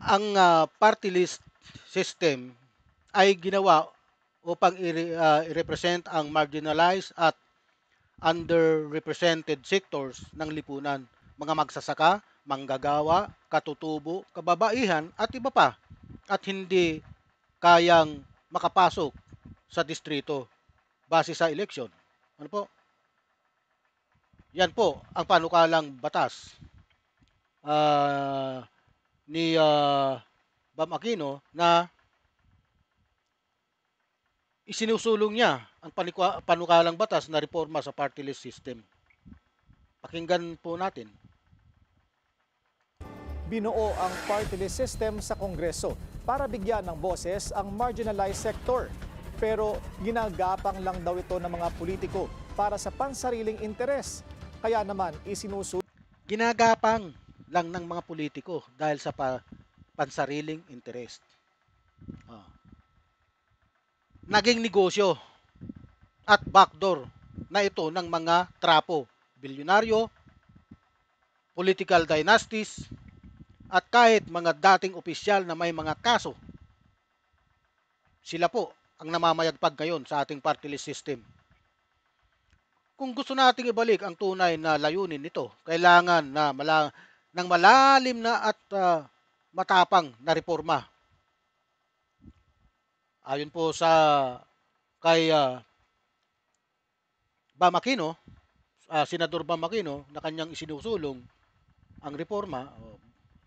Ang party list system ay ginawa upang i-represent ang marginalized at underrepresented sectors ng lipunan, mga magsasaka, manggagawa, katutubo, kababaihan at iba pa, at hindi kayang makapasok sa distrito base sa eleksyon. Ano po? Yan po ang panukalang batas ah, ni Bam Aquino na isinusulong niya ang panukalang batas na reforma sa party list system. Pakinggan po natin. Binuo ang party list system sa Kongreso para bigyan ng boses ang marginalized sector. Pero ginagapang lang daw ito ng mga politiko para sa pansariling interes. Kaya naman isinusulong Ginagapang lang ng mga politiko dahil sa pansariling interest. Ah. Naging negosyo at backdoor na ito ng mga trapo, bilyonaryo, political dynasties, at kahit mga dating opisyal na may mga kaso. Sila po ang namamayagpag ngayon sa ating party list system. Kung gusto nating ibalik ang tunay na layunin nito, kailangan na ng malalim na at matapang na reforma. Ayon po sa kay Bam Aquino, Senador Bam Aquino, na kanyang isinusulong ang reforma,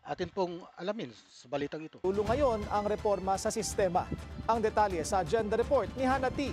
atin pong alamin sa balitang ito. ngayon ang reforma sa sistema. Ang detalye sa Agenda Report ni Hannah T.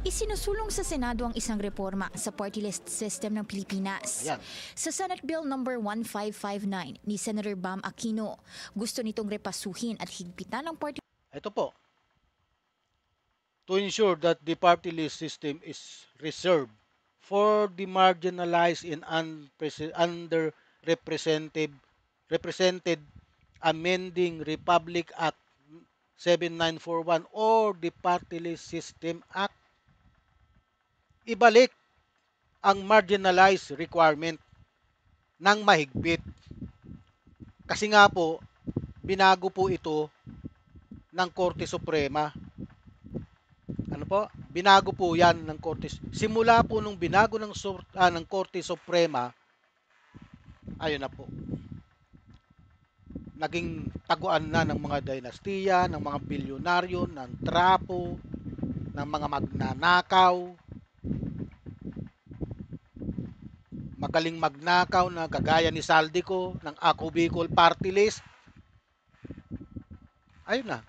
Isinusulong sa Senado ang isang reforma sa party list system ng Pilipinas. Ayan. Sa Senate Bill No. 1559 ni Senator Bam Aquino, gusto nitong repasuhin at higpitan ang party Ito po. To ensure that the party list system is reserved for the marginalized and underrepresented, amending Republic Act 7941 or the Party List System Act. Ibalik ang marginalized requirement ng mahigpit. Kasi nga po, binago po ito ng Korte Suprema. Ano po? Binago po yan ng Korte. Simula po nung binago ng Korte Suprema, ayun na po. Naging taguan na ng mga dinastiya, ng mga bilyonaryo, ng trapo, ng mga magnanakaw, magaling magnakaw na kagaya ni Saldico ng Ako Bicol Party List. Ayun na.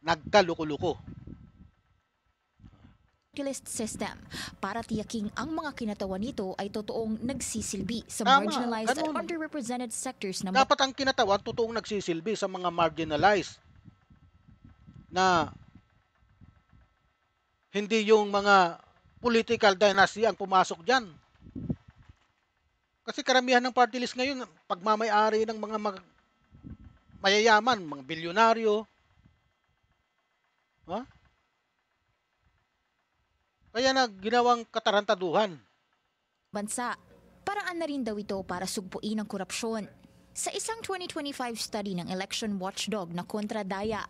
Nagkaluko-luko. list system para tiyaking ang mga kinatawan nito ay totoong nagsisilbi sa Tama, marginalized at ganun. underrepresented sectors na Dapat ang kinatawan totoong nagsisilbi sa mga marginalized na hindi yung mga political dynasty ang pumasok dyan. Kasi karamihan ng party list ngayon, pagmamayari ng mga mayayaman, mga bilyonaryo. Ha? Kaya na ginawang katarantaduhan. bansa. Paraan na rin daw ito para sugpuin ang korupsyon. Sa isang 2025 study ng election watchdog na Kontradaya,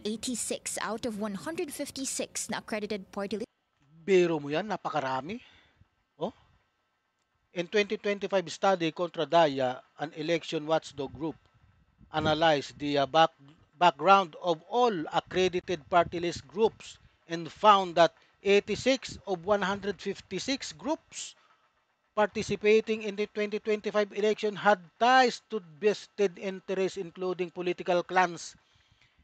86 out of 156 na accredited party list Biro mo yan, napakarami. Oh? In 2025 study, Kontradaya, an election watchdog group, analyzed the background of all accredited party list groups and found that 86 of 156 groups participating in the 2025 election had ties to vested interests including political clans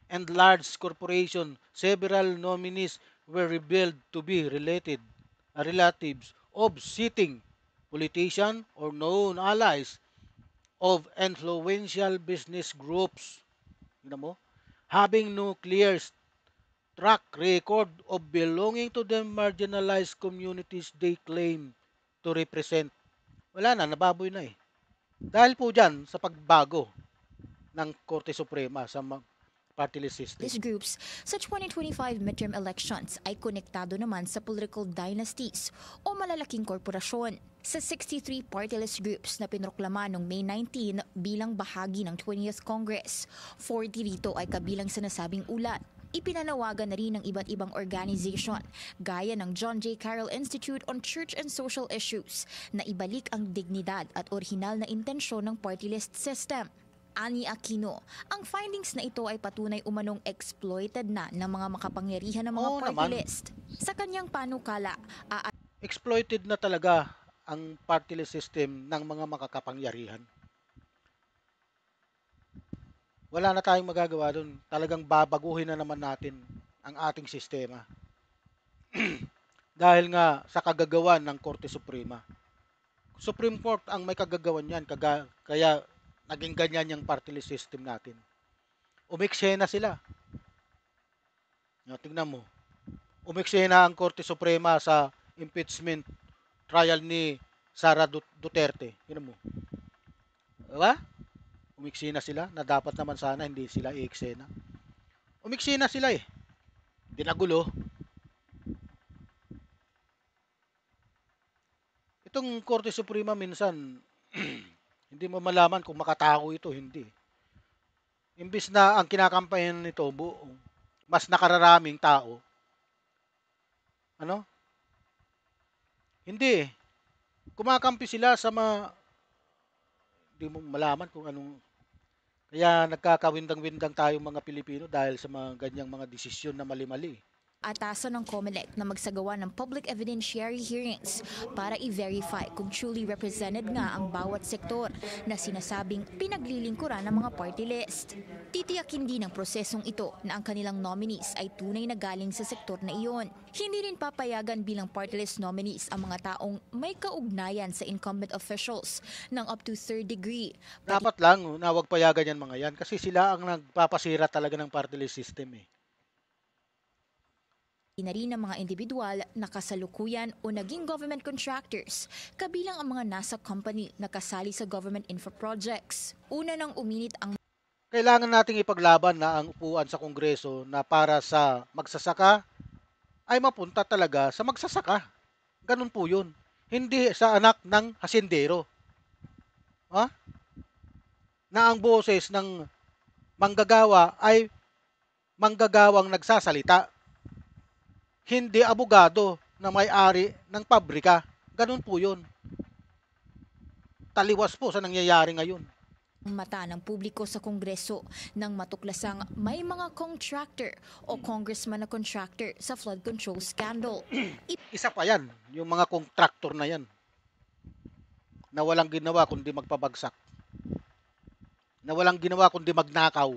and large corporations. Several nominees were revealed to be relatives of sitting politicians or known allies of influential business groups. Tignan mo? Having no clear track record of belonging to the marginalized communities they claim to represent. Wala na, nababoy na eh. Dahil po dyan sa pagbago ng Korte Suprema sa party list system. These groups sa 2025 midterm elections ay konektado naman sa political dynasties o malalaking korporasyon. Sa 63 party list groups na pinroklama noong May 19 bilang bahagi ng 20th Congress, 40 rito ay kabilang sa nasabing ulat. Ipinanawagan na rin ng iba't ibang organization gaya ng John J. Carroll Institute on Church and Social Issues na ibalik ang dignidad at orihinal na intensyon ng party list system. Ani Aquino, ang findings na ito ay patunay umanong exploited na ng mga makapangyarihan ng mga Oo party naman. list. Sa kanyang panukala, Exploited na talaga ang party list system ng mga makakapangyarihan. Wala na tayong magagawa doon. Talagang babaguhin na naman natin ang ating sistema. Dahil nga sa kagagawan ng Korte Suprema. Supreme Court ang may kagagawan yan. Kaya naging ganyan yung party list system natin. Umiksena sila. Tingnan mo. Umiksena ang Korte Suprema sa impeachment trial ni Sara Duterte. Tingnan mo. Diba? Umiksena sila na dapat naman sana hindi sila i-eksena. Umiksena sila eh. Dinagulo. Itong Korte Suprema minsan hindi mo malaman kung makatao ito, hindi. Imbis na ang kinakampayan nito mas nakararaming tao. Ano? Hindi. Kumakampi sila sa hindi mo malaman kung anong. Kaya nagkakawindang-windang tayo mga Pilipino dahil sa mga ganyang mga desisyon na mali-mali. atasan ng COMELEC na magsagawa ng public evidentiary hearings para i-verify kung truly represented nga ang bawat sektor na sinasabing pinaglilingkuran ng mga party list. Titiyakin din ng prosesong ito na ang kanilang nominees ay tunay na galing sa sektor na iyon. Hindi rin papayagan bilang party list nominees ang mga taong may kaugnayan sa incumbent officials ng up to third degree. Dapat lang na wag payagan yan mga yan kasi sila ang nagpapasira talaga ng party list system eh. Na rin ng mga individual na kasalukuyan o naging government contractors, kabilang ang mga nasa company na kasali sa government infra projects. Una nang uminit ang Kailangan nating ipaglaban na ang upuan sa Kongreso na para sa magsasaka ay mapunta talaga sa magsasaka. Ganun po yun. Hindi sa anak ng hasindero. Ha? Na ang boses ng manggagawa ay manggagawang nagsasalita. Hindi abogado na may-ari ng pabrika. Ganun po yun. Taliwas po sa nangyayari ngayon. mata ng publiko sa Kongreso nang matuklasang may mga contractor o congressman na contractor sa flood control scandal. Isa pa yan, yung mga contractor na yan. Na walang ginawa kundi magpabagsak. Na walang ginawa kundi magnakaw.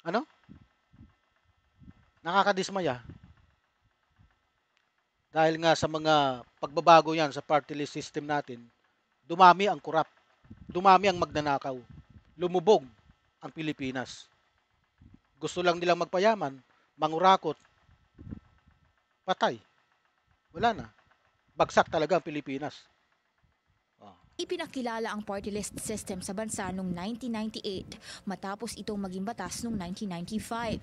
Ano? Nakakadismaya. Dahil nga sa mga pagbabago yan sa party list system natin, dumami ang corrupt. Dumami ang magnanakaw. Lumubog ang Pilipinas. Gusto lang nilang magpayaman, mangurakot, patay. Wala na. Bagsak talaga ang Pilipinas. Ipinakilala ang party list system sa bansa noong 1998 matapos itong maging batas noong 1995.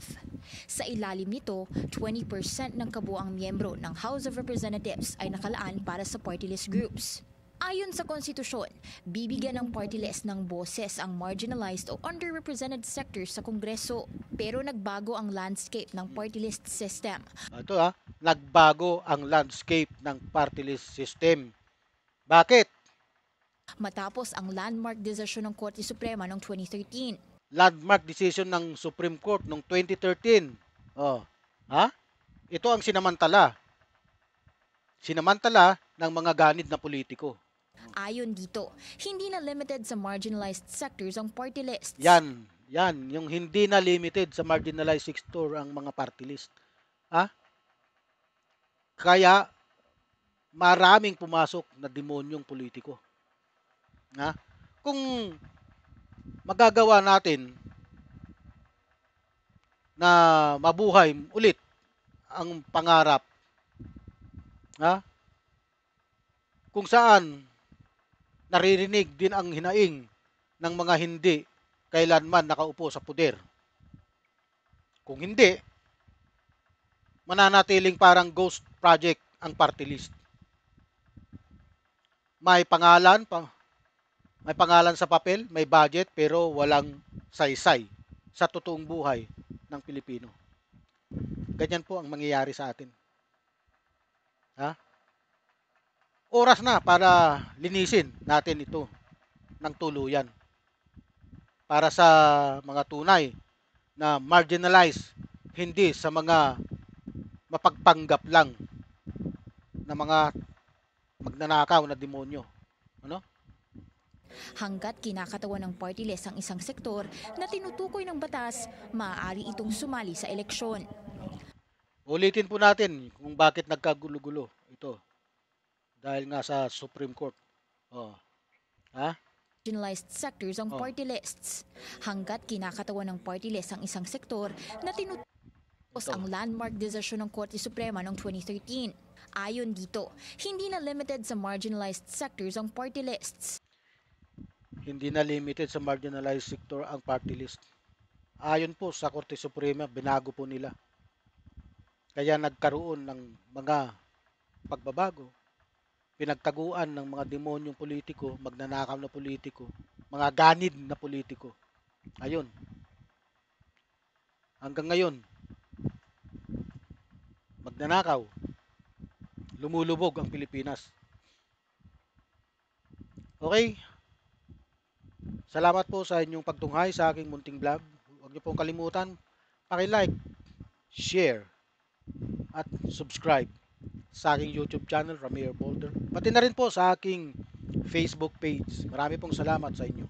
Sa ilalim nito, 20% ng kabuuang miyembro ng House of Representatives ay nakalaan para sa party list groups. Ayon sa konstitusyon, bibigyan ng party list ng boses ang marginalized o underrepresented sectors sa Kongreso. Pero nagbago ang landscape ng party list system. Ito nagbago ang landscape ng party list system. Bakit? Matapos ang landmark decision ng Korte Suprema noong 2013. Landmark decision ng Supreme Court noong 2013. Ito ang sinamantala. Sinamantala ng mga ganid na politiko. Ayon dito, hindi na limited sa marginalized sectors ang party lists. Yan, yung hindi na limited sa marginalized sector ang mga party list. Kaya maraming pumasok na demonyong politiko. Kung magagawa natin na mabuhay ulit ang pangarap, kung saan naririnig din ang hinaing ng mga hindi kailanman nakaupo sa puder. Kung hindi, mananatiling parang ghost project ang party list. May pangalan, may pangalan sa papel, may budget, pero walang saysay sa totoong buhay ng Pilipino. Ganyan po ang mangyayari sa atin. Ha? Oras na para linisin natin ito ng tuluyan. Para sa mga tunay na marginalized, hindi sa mga mapagpanggap lang na mga magnanakaw na demonyo. Ano? Hanggat kinakatawan ng party list ang isang sektor na tinutukoy ng batas, maaari itong sumali sa eleksyon. Ulitin po natin kung bakit nagkagulo-gulo ito. Dahil nga sa Supreme Court. Oh. Ha? Marginalized sectors ang party lists. Hanggat kinakatawan ng party list ang isang sektor na tinutukoy ang landmark desisyon ng Korte Suprema noong 2013. Ayon dito, hindi na limited sa marginalized sectors ang party lists. Hindi na limited sa marginalized sector ang party list. Ayon po sa Korte Suprema, binago po nila. Kaya nagkaroon ng mga pagbabago. Pinagtaguan ng mga demonyong politiko, magnanakaw na politiko, mga ganid na politiko. Ayun. Hanggang ngayon, magnanakaw, lumulubog ang Pilipinas. Okay? Salamat po sa inyong pagtunghay sa aking munting vlog. Huwag niyo pong kalimutan, paki-like, share, at subscribe sa aking YouTube channel, Ramir Boulder. Pati na rin po sa aking Facebook page. Marami pong salamat sa inyo.